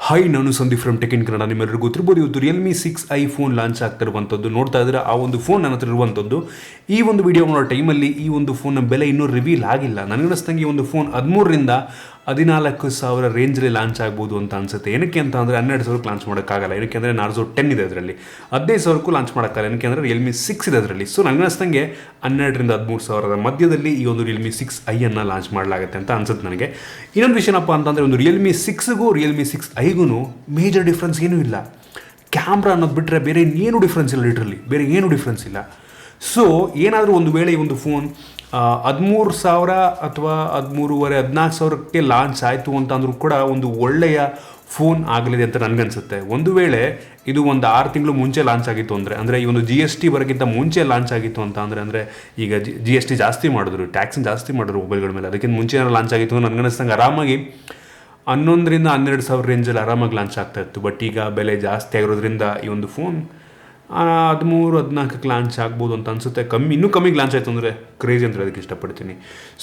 Hi, ನಾನು Sandeep from tech in Kannada. ನಿಮ್ಮೆಲ್ಲರಿಗೂ ಗೊತ್ತಿರ್ಬೋದು, ಇವತ್ತು ರಿಯಲ್ಮಿ 6 ಐಫೋನ್ ಲಾಂಚ್ ಆಗ್ತಾ ಇರುವಂಥದ್ದು. ನೋಡ್ತಾ ಇದ್ರೆ ಆ ಒಂದು ಫೋನ್ ನನ್ನ ಹತ್ರ ಇರುವಂಥದ್ದು. ಈ ಒಂದು ವಿಡಿಯೋ ಮಾಡೋ ಟೈಮಲ್ಲಿ ಈ ಒಂದು ಫೋನ್ನ ಬೆಲೆ ಇನ್ನೂ ರಿವೀಲ್ ಆಗಿಲ್ಲ. ನನಗನ್ನಿಸ್ತಂಗೆ ಈ ಒಂದು ಫೋನ್ 13,000 ರಿಂದ 14,000 ರೇಂಜಲ್ಲಿ ಲಾಂಚ್ ಆಗ್ಬೋದು ಅಂತ ಅನ್ಸುತ್ತೆ. ಏನಕ್ಕೆ ಅಂತ ಅಂದರೆ 12,000ಕ್ಕೆ ಲಾಂಚ್ ಮಾಡೋಕ್ಕಾಗಲ್ಲ. ಏನಕ್ಕೆ ಅಂದರೆ ನಾರ್ಜೋ 10 ಇದೆ ಅದರಲ್ಲಿ, 15,000ಕ್ಕೂ ಲಾಂಚ್ ಮಾಡೋಕ್ಕಾಗಲ್ಲ. ಏನಕ್ಕೆ ಅಂದರೆ ರಿಯಲ್ಮಿ 6 ಇದೆ ಅದರಲ್ಲಿ. ಸೊ ನನಗನ್ನಿಸ್ತಂಗೆ 12,000 ರಿಂದ 13,000 ಮಧ್ಯದಲ್ಲಿ ಈ ಒಂದು ರಿಯಲ್ಮಿ 6 ಐಯನ್ನು ಲಾಂಚ್ ಮಾಡಲಾಗುತ್ತೆ ಅಂತ ಅನ್ಸುತ್ತೆ ನನಗೆ. ಇನ್ನೊಂದು ವಿಷಯನಪ್ಪ ಅಂತಂದರೆ, ಒಂದು ರಿಯಲ್ಮಿ 6ಗೂ ರಿಯಲ್ಮಿ 6 ಐಗೂ ಮೇಜರ್ ಡಿಫ್ರೆನ್ಸ್ ಏನೂ ಇಲ್ಲ. ಕ್ಯಾಮ್ರಾ ಅನ್ನೋದು ಬಿಟ್ಟರೆ ಬೇರೆ ಏನು ಡಿಫ್ರೆನ್ಸ್ ಇಲ್ಲ, ಲಿಟ್ರಲಿ ಬೇರೆ ಏನು ಡಿಫ್ರೆನ್ಸ್ ಇಲ್ಲ. ಸೊ ಏನಾದರೂ ಒಂದು ವೇಳೆ ಈ ಒಂದು ಫೋನ್ 13,000 ಅಥವಾ 13,500 14,000ಕ್ಕೆ ಲಾಂಚ್ ಆಯಿತು ಅಂತ ಅಂದರೂ ಕೂಡ ಒಂದು ಒಳ್ಳೆಯ ಫೋನ್ ಆಗಲಿದೆ ಅಂತ ನನಗನ್ಸುತ್ತೆ. ಒಂದು ವೇಳೆ ಇದು ಒಂದು 6 ತಿಂಗಳು ಮುಂಚೆ ಲಾಂಚ್ ಆಗಿತ್ತು ಅಂದರೆ ಈ ಒಂದು GST ಬರೋಕ್ಕಿಂತ ಮುಂಚೆ ಲಾಂಚ್ ಆಗಿತ್ತು ಅಂತ ಅಂದರೆ ಈಗ GST ಜಾಸ್ತಿ ಮಾಡಿದ್ರು, ಟ್ಯಾಕ್ಸನ್ನು ಜಾಸ್ತಿ ಮಾಡಿದ್ರು ಮೊಬೈಲ್ಗಳ ಮೇಲೆ. ಅದಕ್ಕಿಂತ ಮುಂಚೆ ಏನಾದ್ರು ಲಾಂಚ್ ಆಗಿತ್ತು ಅಂತ ನನಗನ್ನಿಸ್ತಂಗೆ ಆರಾಮಾಗಿ 11,000 ರಿಂದ 12,000 ರೇಂಜಲ್ಲಿ ಆರಾಮಾಗಿ ಲಾಂಚ್ ಆಗ್ತಾಯಿತ್ತು. ಬಟ್ ಈಗ ಬೆಲೆ ಜಾಸ್ತಿ ಆಗಿರೋದ್ರಿಂದ ಈ ಒಂದು ಫೋನ್ 13,000-14,000ಕ್ಕೆ ಲಾಂಚ್ ಆಗ್ಬೋದು ಅಂತ ಅನಿಸುತ್ತೆ. ಇನ್ನೂ ಕಮ್ಮಿಗೆ ಲಾಂಚ್ ಆಯಿತು ಅಂದರೆ ಕ್ರೇಜಿ ಅಂತ ಹೇಳೋದಕ್ಕೆ ಇಷ್ಟಪಡ್ತೀನಿ.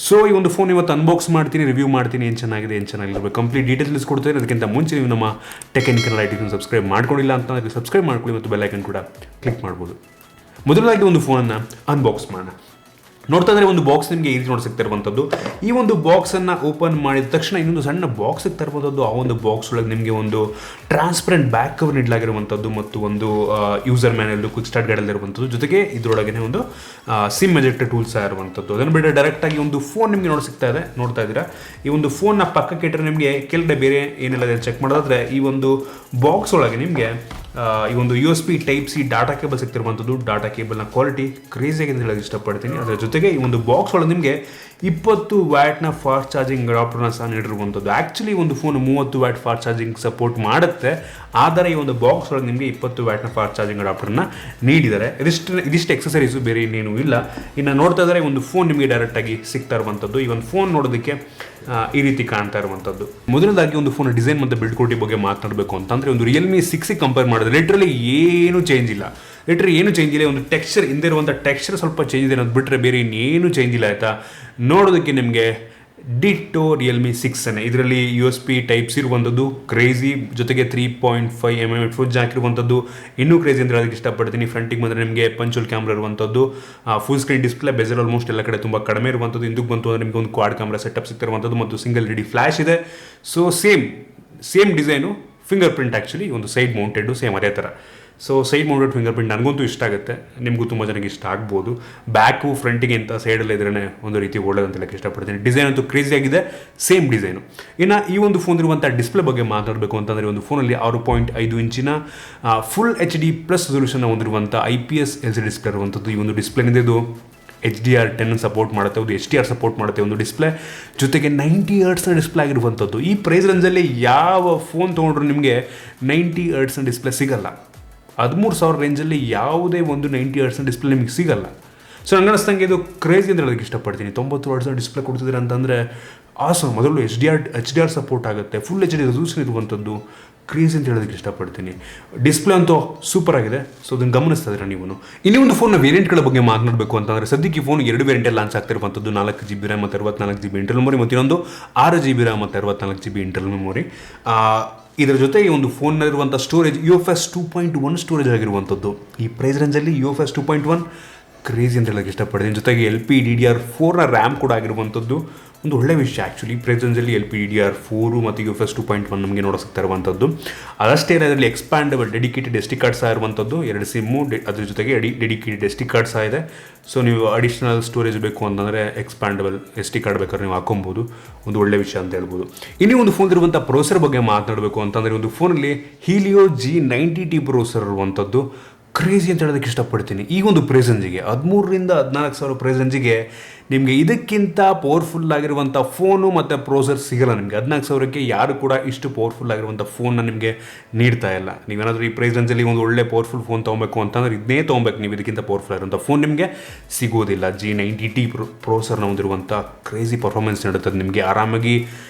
ಸೊ ಈ ಒಂದು ಫೋನ್ ಇವತ್ತು ಅನ್ಬಾಕ್ಸ್ ಮಾಡ್ತೀನಿ, ರಿವ್ಯೂ ಮಾಡ್ತೀನಿ, ಏನು ಚೆನ್ನಾಗಿದೆ ಏನು ಚೆನ್ನಾಗಿರಬೇಕು, ಕಂಪ್ಲೀಟ್ ಡೀಟೇಲ್ಸ್ ಕೊಡ್ತೀನಿ. ಅದಕ್ಕಿಂತ ಮುಂಚೆ ನೀವು ನಮ್ಮ tech in Kannada YouTube subscribe ಮಾಡ್ಕೊಂಡಿಲ್ಲ ಅಂತಂದರೆ ಸಬ್ಸ್ಕ್ರೈಬ್ ಮಾಡ್ಕೊಳ್ಳಿ ಮತ್ತು ಬೆಲ್ ಐಕನ್ ಕೂಡ ಕ್ಲಿಕ್ ಮಾಡ್ಬೋದು. ಮೊದಲಾಗಿ ಒಂದು ಫೋನನ್ನು ಅನ್ಬಾಕ್ಸ್ ಮಾಡೋಣ. ನೋಡ್ತಾ ಇದ್ರೆ ಒಂದು ಬಾಕ್ಸ್ ನಿಮಗೆ ಈ ರೀತಿ ನೋಡಿ ಸಿಗ್ತಾ ಇರುವಂಥದ್ದು. ಈ ಒಂದು ಬಾಕ್ಸನ್ನು ಓಪನ್ ಮಾಡಿದ ತಕ್ಷಣ ಇನ್ನೊಂದು ಸಣ್ಣ ಬಾಕ್ಸ್ ಸಿಗ್ತಾ ಇರುವಂಥದ್ದು. ಆ ಒಂದು ಬಾಕ್ಸ್ ಒಳಗೆ ನಿಮಗೆ ಒಂದು ಟ್ರಾನ್ಸ್ಪರೆಂಟ್ ಬ್ಯಾಕ್ ಕವರ್ ನೀಡಲಾಗಿರುವಂಥದ್ದು ಮತ್ತು ಒಂದು user manual, quick start guide ಇರುವಂಥದ್ದು. ಜೊತೆಗೆ ಇದರೊಳಗೆ ಒಂದು ಸಿಮ್ ಎಜೆಕ್ಟರ್ ಟೂಲ್ಸ್ ಇರುವಂಥದ್ದು. ಅದನ್ನು ಬಿಟ್ಟರೆ ಡೈರೆಕ್ಟಾಗಿ ಒಂದು ಫೋನ್ ನಿಮಗೆ ನೋಡ್ತಾ ಇದ್ದೀರಾ. ಈ ಒಂದು ಫೋನ್ನ ಪಕ್ಕಕ್ಕೆ ಇಟ್ಟರೆ ನಿಮಗೆ ಕೆಳಗಡೆ ಬೇರೆ ಏನೆಲ್ಲ ಚೆಕ್ ಮಾಡೋದಾದರೆ ಈ ಒಂದು ಬಾಕ್ಸ್ ಒಳಗೆ ನಿಮಗೆ ಈ ಒಂದು USB Type-C ಡಾಟಾ ಕೇಬಲ್ ಸಿಗ್ತಿರುವಂಥದ್ದು. ಡಾಟಾ ಕೇಬಲ್ನ ಕ್ವಾಲಿಟಿ ಕ್ರೇಜಿಯಾಗಿ ಅಂತ ಹೇಳೋಕ್ಕೆ ಇಷ್ಟಪಡ್ತೀನಿ. ಅದರ ಜೊತೆಗೆ ಈ ಒಂದು ಬಾಕ್ಸ್ ಒಳಗೆ ನಿಮಗೆ 20 ವ್ಯಾಟ್ನ ಫಾಸ್ಟ್ ಚಾರ್ಜಿಂಗ್ ಅಡಾಪ್ಟರ್ನ ಸಹ ನೀಡಿರುವಂಥದ್ದು. ಆ್ಯಕ್ಚುಲಿ ಒಂದು phone 30 watt fast charging support ಮಾಡುತ್ತೆ, ಆದರೆ ಈ ಒಂದು ಬಾಕ್ಸ್ ಒಳಗೆ ನಿಮಗೆ 20 ವ್ಯಾಟ್ನ ಫಾಸ್ಟ್ ಚಾರ್ಜಿಂಗ್ ಅಡಾಪ್ಟರ್ನ ನೀಡಿದ್ದಾರೆ. ಇದಿಷ್ಟು ಎಕ್ಸಸರೀಸು, ಬೇರೆ ಇನ್ನೇನು ಇಲ್ಲ. ಇನ್ನು ನೋಡ್ತಾ ಇದ್ದಾರೆ ಒಂದು ಫೋನ್ ನಿಮಗೆ ಡೈರೆಕ್ಟಾಗಿ ಸಿಗ್ತಾ ಇರುವಂಥದ್ದು. ಈ ಒಂದು ಫೋನ್ ನೋಡೋದಕ್ಕೆ ಈ ರೀತಿ ಕಾಣ್ತಾ ಇರುವಂಥದ್ದು. ಮೊದಲನೇದಾಗಿ ಒಂದು ಫೋನ್ ಡಿಸೈನ್ ಮತ್ತು ಬಿಲ್ಡ್ ಕ್ವಾಲಿಟಿ ಬಗ್ಗೆ ಮಾತನಾಡಬೇಕು ಅಂತಂದರೆ, ಒಂದು ರಿಯಲ್ಮಿ 6ಗೆ ಕಂಪೇರ್ ಮಾಡಿದ್ರೆ ಲಿಟ್ರಲಿ ಏನು ಚೇಂಜ್ ಇಲ್ಲ. ಒಂದು ಟೆಕ್ಸ್ಚರ್, ಹಿಂದೆ ಇರುವಂಥ ಟೆಕ್ಸ್ಚರ್ ಸ್ವಲ್ಪ ಚೇಂಜ್ ಇದೆ ಅನ್ನೋದು ಬಿಟ್ಟರೆ ಬೇರೆ ಇನ್ನೇನು ಚೇಂಜ್ ಇಲ್ಲ ಆಯಿತಾ. ನೋಡೋದಕ್ಕೆ ನಿಮಗೆ ಡಿಟ್ಟೋ ರಿಯಲ್ಮಿ 6 ಇದರಲ್ಲಿ USB Type-C ಇರುವಂಥದ್ದು ಕ್ರೇಜಿ. ಜೊತೆಗೆ 3.5mm ಫುಲ್ ಜಾಕ್ ಇರುವಂಥದ್ದು ಇನ್ನೂ ಕ್ರೇಜಿ ಅಂತ ಹೇಳೋದಕ್ಕೆ ಇಷ್ಟಪಡ್ತೀನಿ. ಫ್ರಂಟಿಗೆ ಬಂದರೆ ನಿಮಗೆ ಪಂಚುಲ್ ಕ್ಯಾಮ್ರಾ ಇರುವಂಥದ್ದು, ಫುಲ್ ಸ್ಕ್ರೀನ್ ಡಿಸ್ಪ್ಲೇ, ಬೆಜರ್ ಆಲ್ಮೋಸ್ಟ್ ಎಲ್ಲ ಕಡೆ ತುಂಬ ಕಡಿಮೆ ಇರುವಂಥದ್ದು. ಹಿಂದಕ್ಕೆ ಬಂತು ಅಂದರೆ ನಿಮಗೆ ಒಂದು ಕ್ವಾಡ್ ಕ್ಯಾಮ್ರಾ ಸೆಟಪ್ ಸಿಗ್ತಿರುವಂಥದ್ದು ಮತ್ತು ಸಿಂಗಲ್ LED ಫ್ಲ್ಯಾಶ್ ಇದೆ. So same design, finger print actually ಒಂದು ಸೈಡ್ ಮೌಂಟೆಡು ಸೇಮ್ ಅದೇ ಥರ. So side mounted finger print ನನಗಂತೂ ಇಷ್ಟ ಆಗುತ್ತೆ, ನಿಮಗೂ ತುಂಬ ಜನಕ್ಕೆ ಇಷ್ಟ ಆಗ್ಬೋದು. ಬ್ಯಾಕು ಫ್ರಂಟಿಗೆ ಅಂತ ಸೈಡಲ್ಲಿ ಇದ್ರೇ ಒಂದು ರೀತಿ ಒಳ್ಳೇದಂತ ಹೇಳಕ್ಕೆ ಇಷ್ಟಪಡ್ತೀನಿ. ಡಿಸೈನ್ ಅಂತೂ ಕ್ರೇಜಿಯಾಗಿದೆ, ಸೇಮ್ ಡಿಸೈನು. ಇನ್ನು ಈ ಒಂದು ಫೋನ್ ಇರುವಂಥ ಡಿಸ್ಪ್ಲೇ ಬಗ್ಗೆ ಮಾತಾಡಬೇಕು ಅಂತಂದರೆ, ಒಂದು ಫೋನಲ್ಲಿ 6.5 ಇಂಚಿನ ಫುಲ್ HD+ ರೆಸಲ್ಯೂಷನ್ ಹೊಂದಿರುವಂಥ IPS LCD ಡಿಸ್ಪ್ಲೇ ಇರುವಂಥದ್ದು. ಈ ಒಂದು ಡಿಸ್ಪ್ಲೇನಿಂದ ಇದು HDR10 ಸಪೋರ್ಟ್ ಮಾಡುತ್ತೆ, ಒಂದು HDR ಸಪೋರ್ಟ್ ಮಾಡುತ್ತೆ ಒಂದು ಡಿಸ್ಪ್ಲೇ. ಜೊತೆಗೆ 90 ಹರ್ಟ್ಸ್ನ ಡಿಸ್ಪ್ಲೇ ಆಗಿರುವಂಥದ್ದು. ಈ ಪ್ರೈಸ್ ರೇಂಜಲ್ಲಿ ಯಾವ ಫೋನ್ ತೊಗೊಂಡ್ರು ನಿಮಗೆ 90 ಹರ್ಟ್ಸ್ನ ಡಿಸ್ಪ್ಲೇ ಸಿಗಲ್ಲ. 13,000 ರೇಂಜಲ್ಲಿ ಯಾವುದೇ ಒಂದು 90 ಹರ್ಟ್ಸ್ನ ಡಿಸ್ಪ್ಲೇ ನಿಮಗೆ ಸಿಗಲ್ಲ. ಸೊ ನನಗನ್ನಿಸ್ತಂಗೆ ಇದು ಕ್ರೇಜಿ ಅಂತ ಹೇಳೋದಕ್ಕೆ ಇಷ್ಟಪಡ್ತೀನಿ. 90 ಹರ್ಟ್ಸ್ನ ಡಿಸ್ಪ್ಲೇ ಕೊಡ್ತಿದ್ದೀರ ಅಂತಂದರೆ ಆಸಮ್. ಮೊದಲು HDR ಸಪೋರ್ಟ್ ಆಗುತ್ತೆ, ಫುಲ್ HD ರೆಸಲ್ಯೂಷನ್ ಇರುವಂಥದ್ದು ಕ್ರೇಜಿ ಅಂತ ಹೇಳೋದಕ್ಕೆ ಇಷ್ಟಪಡ್ತೀನಿ. ಡಿಸ್ಪ್ಲೇ ಅಂತೂ ಸೂಪರ್ ಆಗಿದೆ. ಸೊ ಅದನ್ನು ಗಮನಿಸ್ತಾ ಇದ್ದೀರಾ ನೀವು. ಇನ್ನೂ ಒಂದು ಫೋನ್ನ ವೇರಿಯಂಟ್ಗಳ ಬಗ್ಗೆ ಮಾತನಾಡಬೇಕು ಅಂತಂದರೆ, ಸದ್ಯಕ್ಕೆ ಈ ಫೋನ್ 2 ವೇರಿಯಂಟಲ್ಲಿ ಲಾಂಚ್ ಆಗ್ತಿರುವಂಥದ್ದು. 4GB RAM ಮತ್ತು 64GB ಇಂಟರ್ನಲ್ ಮೆಮೊರಿ, ಮತ್ತು ಇನ್ನೊಂದು 6GB RAM ಮತ್ತು 64GB ಇಂಟರ್ನಲ್ ಮೆಮೊರಿ. ಇದರ ಜೊತೆಗೆ ಒಂದು ಫೋನ್ನಲ್ಲಿರುವಂಥ ಸ್ಟೋರೇಜ್ UFS 2.1 ಸ್ಟೋರೇಜ್ ಆಗಿರುವಂಥದ್ದು. ಈ ಪ್ರೈಸ್ ರೇಂಜಲ್ಲಿ UFS 2.1 ಕ್ರೇಜಿ ಅಂತ ಹೇಳೋಕ್ಕೆ ಇಷ್ಟಪಡ್ತೀನಿ. ಜೊತೆಗೆ LPDDR4ನ ರ್ಯಾಮ್ ಕೂಡ ಆಗಿರುವಂಥದ್ದು ಒಂದು ಒಳ್ಳೆಯ ವಿಷಯ. ಆ್ಯಕ್ಚುಲಿ ಪ್ರೈಸ್ ರೇಂಜಲ್ಲಿ LPDDR4 ಮತ್ತು UFS 2.1 ನಮಗೆ ನೋಡೋಕ್ತಾ ಇರುವಂಥದ್ದು. ಅದಷ್ಟೇ ಅದರಲ್ಲಿ ಎಕ್ಸ್ಪ್ಯಾಂಡಬಲ್ ಡೆಡಿಕೇಟೆಡ್ SD ಕಾರ್ಡ್ ಸಹ ಇರುವಂಥದ್ದು, 2 ಸಿಮ್ಮು, ಅದ್ರ ಜೊತೆಗೆ ಡೆಡಿಕೇಟೆಡ್ SD ಕಾರ್ಡ್ ಸಹ ಇದೆ. ಸೊ ನೀವು ಅಡಿಷ್ನಲ್ ಸ್ಟೋರೇಜ್ ಬೇಕು ಅಂತಂದರೆ ಎಕ್ಸ್ಪ್ಯಾಂಡಬಲ್ SD ಕಾರ್ಡ್ ಬೇಕಾದ್ರೆ ನೀವು ಹಾಕೊಬೋದು, ಒಂದು ಒಳ್ಳೆಯ ವಿಷಯ ಅಂತ ಹೇಳ್ಬೋದು. ಇನ್ನೂ ಒಂದು ಫೋನ್ ಇರುವಂಥ ಪ್ರೊಸೆಸರ್ ಬಗ್ಗೆ ಮಾತನಾಡಬೇಕು ಅಂತಂದರೆ, ಒಂದು ಫೋನಲ್ಲಿ Helio G90T ಪ್ರೊಸೆಸರ್ ಇರುವಂಥದ್ದು ಕ್ರೇಜಿ ಅಂತ ಹೇಳೋದಕ್ಕೆ ಇಷ್ಟಪಡ್ತೀನಿ. ಈ ಒಂದು ಪ್ರೈಸ್ ರೇಂಜಿಗೆ 13,000 ರಿಂದ 14,000 ಪ್ರೈಸ್ ರೇಂಜಿಗೆ ನಿಮಗೆ ಇದಕ್ಕಿಂತ ಪವರ್ಫುಲ್ ಆಗಿರುವಂಥ ಫೋನು ಮತ್ತು ಪ್ರೊಸೆಸರ್ ಸಿಗಲ್ಲ ನಿಮಗೆ. 14,000ಕ್ಕೆ ಯಾರು ಕೂಡ ಇಷ್ಟು ಪವರ್ಫುಲ್ ಆಗಿರುವಂಥ ಫೋನ್ನ ನಿಮಗೆ ನೀಡ್ತಾ ಇಲ್ಲ. ನೀವೇನಾದರೂ ಈ ಪ್ರೈಸ್ ರೇಂಜಲ್ಲಿ ಒಂದು ಒಳ್ಳೆ ಪವರ್ಫುಲ್ ಫೋನ್ ತೊಗೊಬೇಕು ಅಂತಂದರೆ ಇದನ್ನೇ ತೊಗೊಬೇಕು ನೀವು. ಇದಕ್ಕಿಂತ ಪವರ್ಫುಲ್ ಆಗಿರುವಂಥ ಫೋನ್ ನಿಮಗೆ ಸಿಗೋದಿಲ್ಲ. G90T ಪ್ರೊಸೆಸರ್ನ ಹೊಂದಿರುವಂಥ ಕ್ರೇಜಿ ಪರ್ಫಾರ್ಮೆನ್ಸ್ ನೀಡುತ್ತದೆ ನಿಮಗೆ. ಆರಾಮಾಗಿ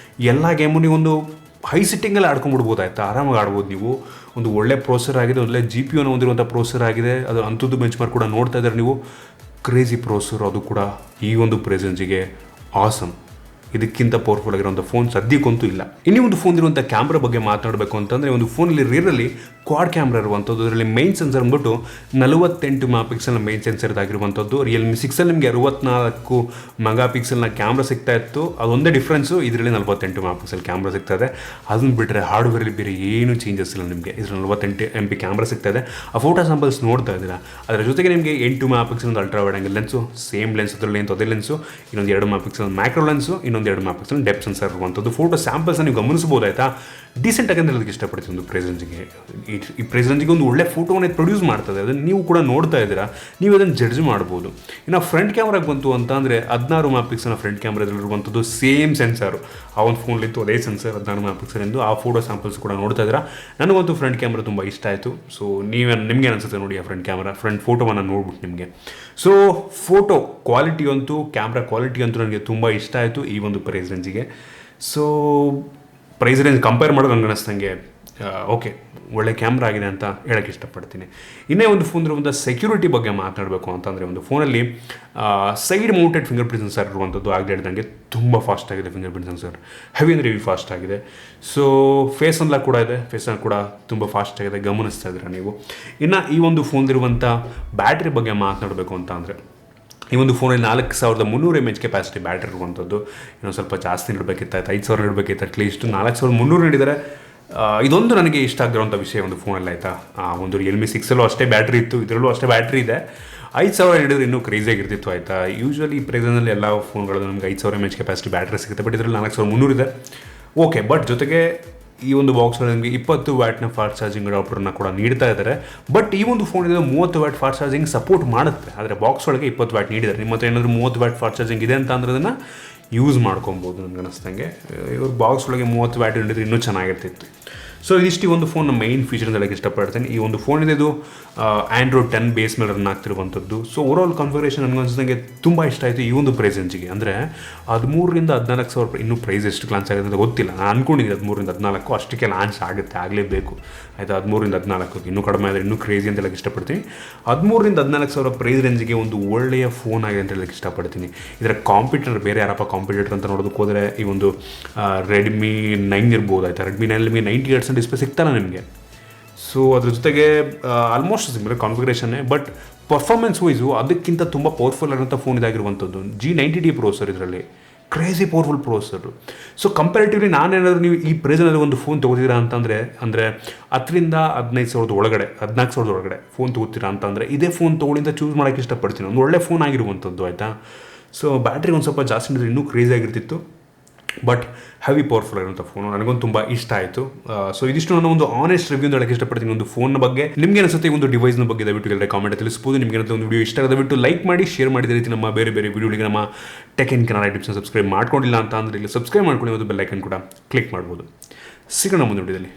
ಎಲ್ಲ ಗೇಮು ನೀವು ಒಂದು ಹೈ ಸಿಟ್ಟಿಂಗಲ್ಲಿ ಆಡ್ಕೊಂಡ್ಬಿಡ್ಬೋದು ಆಯಿತಾ, ಆರಾಮಾಗಿ ಆಡ್ಬೋದು ನೀವು. ಒಂದು ಒಳ್ಳೆ ಪ್ರೊಸೆಸರ್ ಆಗಿದೆ, ಒಳ್ಳೆ GPU ಹೊಂದಿರುವಂಥ ಪ್ರೊಸೆಸರ್ ಆಗಿದೆ. ಅದು ಅಂಥದ್ದು ಬೆಂಚ್ ಮಾರ್ಕ್ ಕೂಡ ನೋಡ್ತಾ ಇದ್ದಾರೆ ನೀವು. ಕ್ರೇಜಿ ಪ್ರೊಸೆಸರ್, ಅದು ಕೂಡ ಈ ಒಂದು ಪ್ರೈಸ್ ರೇಂಜಿಗೆ ಆಸಮ್. ಇದಕ್ಕಿಂತ ಪವರ್ಫುಲ್ ಆಗಿರುವಂಥ ಫೋನ್ ಸದ್ಯಕ್ಕಂತೂ ಇಲ್ಲ. ಇನ್ನೂ ಒಂದು ಫೋನ್ ಇರುವಂಥ ಕ್ಯಾಮ್ರಾ ಬಗ್ಗೆ ಮಾತನಾಡಬೇಕು ಅಂತಂದರೆ, ಒಂದು ಫೋನಲ್ಲಿ ರಿಯರಲ್ಲಿ ಕ್ವಾಡ್ ಕ್ಯಾಮ್ರಾ ಇರುವಂಥದ್ದು. ಅದರಲ್ಲಿ ಮೈನ್ ಸೆನ್ಸರ್ ಅಂದ್ಬಿಟ್ಟು 48 ಮೆಗಾ ಪಿಕ್ಸೆಲ್ನ ಮೈನ್ ಸೆನ್ಸರ್ ಇದಾಗಿರುವಂಥದ್ದು. ರಿಯಲ್ಮಿ 6 ನಿಮಗೆ 64 ಮೆಗಾ ಪಿಕ್ಸೆಲ್ನ ಕ್ಯಾಮ್ರಾ ಸಿಗ್ತಾ ಇತ್ತು. ಅದೊಂದೇ ಡಿಫ್ರೆನ್ಸು, ಇದರಲ್ಲಿ 48 ಮೆಗಾ ಪಿಕ್ಸೆಲ್ ಕ್ಯಾಮ್ರಾ ಸಿಗ್ತಾ ಇದೆ. ಅದನ್ನು ಬಿಟ್ಟರೆ ಹಾರ್ಡ್ವೇರಲ್ಲಿ ಬೇರೆ ಏನು ಚೇಂಜಸ್ ಇಲ್ಲ ನಿಮಗೆ. ಇದರಲ್ಲಿ 48 MP ಕ್ಯಾಮ್ರಾ ಸಿಗ್ತಾ ಇದೆ. ಆ ಫೋಟೋ ಸ್ಯಾಂಪಲ್ಸ್ ನೋಡ್ತಾ ಇದ್ದೀರಾ. ಅದರ ಜೊತೆಗೆ ನಿಮಗೆ 8 ಮೆಗಾ ಪಿಕ್ಸೆಲ್ ಒಂದು ultra wide angle lens, same lens ಅದರಲ್ಲಿ ಅದೇ ಲೆನ್ಸು, ಇನ್ನೊಂದು 2 ಮೆಗಾ ಪಿಕ್ಸೆಲ್ ಮ್ಯಾಕ್ರೋ ಲೆನ್ಸು, ಇನ್ನೊಂದು 2 ಮೆಗಾ ಪಿಕ್ಸೆಲ್ ಡೆಪ್ತ್ ಸೆನ್ಸರ್ ಇರುವಂಥದ್ದು. ಫೋಟೋ ಸ್ಯಾಂಪಲ್ಸ್ ನೀವು ಗಮನಿಸಬಹುದು ಆಯಿತಾ. ಡೀಸೆಂಟ್ ಆಗಿ ಹೇಳೋದಕ್ಕೆ ಇಷ್ಟಪಡ್ತೀನಿ. ಒಂದು ಪ್ರೈಸ್ ರೇಂಜಿಗೆ ಈ ಪ್ರೈಸ್ ರೇಂಜಿಗೆ ಒಂದು ಒಳ್ಳೆ ಫೋಟೋವನ್ನು ಪ್ರೊಡ್ಯೂಸ್ ಮಾಡ್ತದೆ. ಅದನ್ನು ನೀವು ಕೂಡ ನೋಡ್ತಾ ಇದ್ದೀರಾ, ನೀವು ಅದನ್ನು ಜಡ್ಜ್ ಮಾಡ್ಬೋದು. ಇನ್ನು ಫ್ರಂಟ್ ಕ್ಯಾಮ್ರಾಗೆ ಬಂತು ಅಂತ ಅಂದರೆ 16 ಮೆಗಾ ಪಿಕ್ಸೆಲ್ನ ಫ್ರಂಟ್ ಕ್ಯಾಮ್ರಾದಲ್ಲಿರುವಂಥದ್ದು ಸೇಮ್ ಸೆನ್ಸರು. ಆ ಒಂದು ಫೋನ್ಲಿತ್ತು ಅದೇ ಸೆನ್ಸರ್ 16 ಮೆಗಾ ಪಿಕ್ಸೆಲ್ ಎಂದು. ಆ ಫೋಟೋ ಸ್ಯಾಂಪಲ್ಸ್ ಕೂಡ ನೋಡ್ತಾ ಇದ್ದೀರಾ. ನನಗಂತೂ ಫ್ರಂಟ್ ಕ್ಯಾಮ್ರಾ ತುಂಬ ಇಷ್ಟ ಆಯಿತು. ಸೊ ನಿಮಗೆ ಅನಿಸುತ್ತೆ ನೋಡಿ ಆ ಫ್ರಂಟ್ ಕ್ಯಾಮ್ರಾ, ಫ್ರಂಟ್ ಫೋಟೋವನ್ನು ನೋಡ್ಬಿಟ್ಟು ನಿಮಗೆ. ಸೊ ಫೋಟೋ ಕ್ವಾಲಿಟಿ ಅಂತೂ, ಕ್ಯಾಮ್ರಾ ಕ್ವಾಲಿಟಿ ಅಂತೂ ನನಗೆ ತುಂಬ ಇಷ್ಟ ಆಯಿತು ಈ ಒಂದು ಪ್ರೈಸ್ ರೇಂಜಿಗೆ. ಸೊ ಪ್ರೈಸ್ ರೇಂಜ್ ಕಂಪೇರ್ ಮಾಡೋದು ನನಗೆ ಅನ್ನಿಸ್ದಂಗೆ ಓಕೆ, ಒಳ್ಳೆ ಕ್ಯಾಮ್ರಾ ಆಗಿದೆ ಅಂತ ಹೇಳೋಕ್ಕೆ ಇಷ್ಟಪಡ್ತೀನಿ. ಇನ್ನೇ ಒಂದು ಫೋನ್ ಇರುವಂಥ ಸೆಕ್ಯೂರಿಟಿ ಬಗ್ಗೆ ಮಾತನಾಡಬೇಕು ಅಂತಂದರೆ, ಒಂದು ಫೋನಲ್ಲಿ side mounted finger print sensor ಇರುವಂಥದ್ದು. ಆಗಲೇ ಹೇಳ್ದಂಗೆ ತುಂಬ ಫಾಸ್ಟ್ ಆಗಿದೆ ಫಿಂಗರ್ ಪ್ರಿಂಟ್ ಸೆನ್ಸರ್, ಹೆವಿ ಅಂದರೆ ಹೆವಿ ಫಾಸ್ಟ್ ಆಗಿದೆ. ಸೊ ಫೇಸ್ ಅನ್ಲಾಕ್ ಕೂಡ ಇದೆ, ಫೇಸ್ ಅನ್ಲಾಕ್ ಕೂಡ ತುಂಬ ಫಾಸ್ಟ್ ಆಗಿದೆ, ಗಮನಿಸ್ತಾ ಇದ್ದೀರಾ ನೀವು. ಇನ್ನು ಈ ಒಂದು ಫೋನ್ದಿರುವಂಥ ಬ್ಯಾಟ್ರಿ ಬಗ್ಗೆ ಮಾತನಾಡಬೇಕು ಅಂತ ಅಂದರೆ, ಈ ಒಂದು ಫೋನಲ್ಲಿ 4300 mAh ಕೆಪಾಸಿಟಿ ಬ್ಯಾಟ್ರಿ ಇರುವಂಥದ್ದು. ಇನ್ನೊಂದು ಸ್ವಲ್ಪ ಜಾಸ್ತಿ ನೀಡಬೇಕಿತ್ತು, 5000 ನೀಡಬೇಕಿತ್ತು. ಅಟ್ಲೀಸ್ಟ್ 4300 ನೀಡಿದರೆ ಇದೊಂದು ನನಗೆ ಇಷ್ಟ ಆಗಿರುವಂಥ ವಿಷಯ ಒಂದು ಫೋನಲ್ಲಿ ಆಯಿತಾ. ಒಂದು ರಿಯಲ್ಮಿ 6 ಅಷ್ಟೇ ಬ್ಯಾಟ್ರಿ ಇತ್ತು, ಇದರಲ್ಲೂ ಅಷ್ಟೇ ಬ್ಯಾಟ್ರಿ ಇದೆ. 5000 ಹಿಡಿದ್ರೆ ಇನ್ನೂ ಕ್ರೇಜಿಯಾಗಿರ್ತಿತ್ತು ಆಯಿತಾ. ಯೂಶ್ವಲಿ ಈ ಪ್ರೈಸಲ್ಲಿ ಎಲ್ಲ ಫೋನ್ಗಳು ನಮಗೆ 5000 mAh ಕೆಪಾಸಿಟಿ ಬ್ಯಾಟ್ರಿ ಸಿಗುತ್ತೆ. ಬಟ್ ಇದರಲ್ಲಿ 4300 ಇದೆ, ಓಕೆ. ಬಟ್ ಜೊತೆಗೆ ಈ ಒಂದು ಬಾಕ್ಸಲ್ಲಿ ನಿಮಗೆ 20 ವ್ಯಾಟ್ನ ಫಾಸ್ಟ್ ಚಾರ್ಜಿಂಗ್ ಅಡಾಪ್ಟರ್ನ ಕೂಡ ನೀಡ್ತಾ ಇದ್ದಾರೆ. ಬಟ್ ಈ ಒಂದು ಫೋನಿಂದ 30 ವ್ಯಾಟ್ ಫಾಸ್ಟ್ ಚಾರ್ಜಿಂಗ್ ಸಪೋರ್ಟ್ ಮಾಡುತ್ತೆ. ಆದರೆ ಬಾಕ್ಸ್ ಒಳಗೆ 20 ವ್ಯಾಟ್ ನೀಡಿದ್ದಾರೆ. ನಿಮ್ಮ ಹತ್ರ ಏನಾದರೂ 30 ವ್ಯಾಟ್ ಫಾಸ್ಟ್ ಚಾರ್ಜಿಂಗ್ ಇದೆ ಅಂತ ಅಂದ್ರೆ ಅದನ್ನು ಯೂಸ್ ಮಾಡ್ಕೊಬೋದು. ನನಗೆ ಅನ್ನಿಸ್ದಂಗೆ ಇವ್ರು ಬಾಕ್ಸ್ ಒಳಗೆ 30 ವ್ಯಾಟ್ ನೀಡಿದ್ರೆ ಇನ್ನೂ ಚೆನ್ನಾಗಿರ್ತಿತ್ತು. ಸೊ ಇದಿಷ್ಟು ಈ ಒಂದು ಫೋನ್ನ ಮೈನ್ ಫೀಚರ್ ಅಂತ ಹೇಳಕ್ಕೆ ಇಷ್ಟಪಡ್ತೀನಿ. ಈ ಒಂದು ಫೋನಿದೆ, ಇದು ಆ್ಯಂಡ್ರಾಯ್ಡ್ 10 ಬೇಸ್ ಮೇಲೆ ರನ್ ಆಗ್ತಿರುವಂಥದ್ದು. ಸೊ ಓವರಾಲ್ ಕಾನ್ಫಿಗರೇಷನ್ ನನಗೆ ಅನಿಸಿದಂಗೆ ತುಂಬ ಇಷ್ಟ ಆಯಿತು ಈ ಒಂದು ಪ್ರೈಸ್ ರೇಂಜಿಗೆ. ಅಂದರೆ 13,000 ರಿಂದ 14,000 ಇನ್ನೂ ಪ್ರೈಸ್ ಎಷ್ಟು ಲಾಂಚ್ ಆಗುತ್ತೆ ಅಂತ ಗೊತ್ತಿಲ್ಲ. ನಾನು ಅಂದ್ಕೊಂಡಿದ್ದೀನಿ 13,000 ರಿಂದ 14,000 ಅಷ್ಟಕ್ಕೆ ಲಾಂಚ್ ಆಗುತ್ತೆ, ಆಗಲೇಬೇಕು ಆಯಿತಾ. 13,000 ರಿಂದ 14,000 ಇನ್ನೂ ಕಡಿಮೆ ಆದರೆ ಇನ್ನೂ ಕ್ರೇಜಿ ಅಂತ ಹೇಳಕ್ಕೆ ಇಷ್ಟಪಡ್ತೀನಿ. 13,000 ರಿಂದ 14,000 ಪ್ರೈಸ್ ರೇಂಜಿಗೆ ಒಂದು ಒಳ್ಳೆಯ ಫೋನ್ ಆಗಿದೆ ಅಂತ ಹೇಳಕ್ಕೆ ಇಷ್ಟಪಡ್ತೀನಿ. ಇದರ ಕಾಂಪಿಟೇಟರ್ ಬೇರೆ ಯಾರಪ್ಪ ಕಾಂಪಿಟೇಟರ್ ಅಂತ ನೋಡೋದಕ್ಕೆ ಹೋದರೆ ಈ ಒಂದು ರೆಡ್ಮಿ 9 ಇರ್ಬೋದು ಆಯಿತಾ. ರೆಡ್ಮಿ 9 ನಿಮಗೆ 90 Hz ಡಿಸ್ಪ್ಲೇ ಸಿಗ್ತಾನೆ ನಿಮಗೆ. ಸೊ ಅದ್ರ ಜೊತೆಗೆ ಆಲ್ಮೋಸ್ಟ್ ಸಿಂಪಲ್ ಕಾನ್ಫಿಗರೇಷನ್ನೇ. ಬಟ್ ಪರ್ಫಾರ್ಮೆನ್ಸ್ ವೈಸು ಅದಕ್ಕಿಂತ ತುಂಬ ಪವರ್ಫುಲ್ ಆಗಿರುವಂಥ ಫೋನ್ ಇದಾಗಿರುವಂಥದ್ದು. G90T ಪ್ರೋಸರ್ ಇದರಲ್ಲಿ crazy powerful processor. So comparatively ನಾನೇನಾದರೂ ನೀವು ಈ ಪ್ರೈಸಲ್ಲಿ ಒಂದು ಫೋನ್ ತೊಗೋತೀರಾ ಅಂತಂದರೆ, ಅಂದರೆ 10,000 ರಿಂದ 15,000 ಒಳಗಡೆ, 14,000 ಒಳಗಡೆ ಫೋನ್ ತೊಗೋತೀರಾ ಅಂತಂದರೆ ಇದೇ ಫೋನ್ ತೊಗೊಳ್ಳಿಂದ ಚೂಸ್ ಮಾಡೋಕ್ಕೆ ಇಷ್ಟಪಡ್ತೀನಿ. ಒಂದು ಒಳ್ಳೆ ಫೋನ್ ಆಗಿರುವಂಥದ್ದು ಆಯಿತಾ. ಸೊ ಬ್ಯಾಟ್ರಿಗೆ ಒಂದು ಸ್ವಲ್ಪ ಜಾಸ್ತಿ ಇದ್ದರೆ ಇನ್ನೂ ಕ್ರೇಜಿ ಆಗಿರ್ತಿತ್ತು. ಬಟ್ ಹೆವಿ ಪವರ್ಫುಲ್ ಆಗಿರುವಂಥ ಫೋನು ನನಗೊಂದು ತುಂಬ ಇಷ್ಟ ಆಯಿತು. ಸೊ ಇದಿಷ್ಟು ನಾನು ಒಂದು ಆನೆಸ್ಟ್ ರಿವ್ಯೂ ಅಂತ ಹೇಳಕ್ಕೆ ಇಷ್ಟಪಡ್ತೀನಿ ಒಂದು ಫೋನ್ ಬಗ್ಗೆ. ನಿಮಗೆ ಅನಿಸುತ್ತೆ ಈ ಒಂದು ಡಿವೈಸ್ನ ಬಗ್ಗೆ ದಯವಿಟ್ಟು ಎಲ್ಲರೂ ಕಾಮೆಂಟ್ ತಿಳಿಸ್ಬೋದು. ನಿಮಗೆ ಏನಾದರೂ ಒಂದು ವಿಡಿಯೋ ಇಷ್ಟ ದಯವಿಟ್ಟು ಲೈಕ್ ಮಾಡಿ, ಶೇರ್ ಮಾಡಿದ ರೀತಿ ನಮ್ಮ ಬೇರೆ ಬೇರೆ ವಿಡಿಯೋಗಳಿಗೆ ನಮ್ಮ ಟೆಕ್ ಇನ್ ಕನ್ನಡ ಟಿಪ್ಸ್ನ ಸಬ್ಸ್ಕ್ರೈಬ್ ಮಾಡ್ಕೊಂಡಿಲ್ಲ ಅಂತ ಅಂದರೆ ಇಲ್ಲಿ ಸಬ್ಸ್ಕ್ರೈಬ್ ಮಾಡ್ಕೊಳ್ಳಿ, ಒಂದು ಬೆಲ್ ಐಕನ್ ಕೂಡ ಕ್ಲಿಕ್ ಮಾಡ್ಬೋದು. ಸಿಗೋಣ ಮುಂದೆ ವಿಡಿಯೋದಲ್ಲಿ.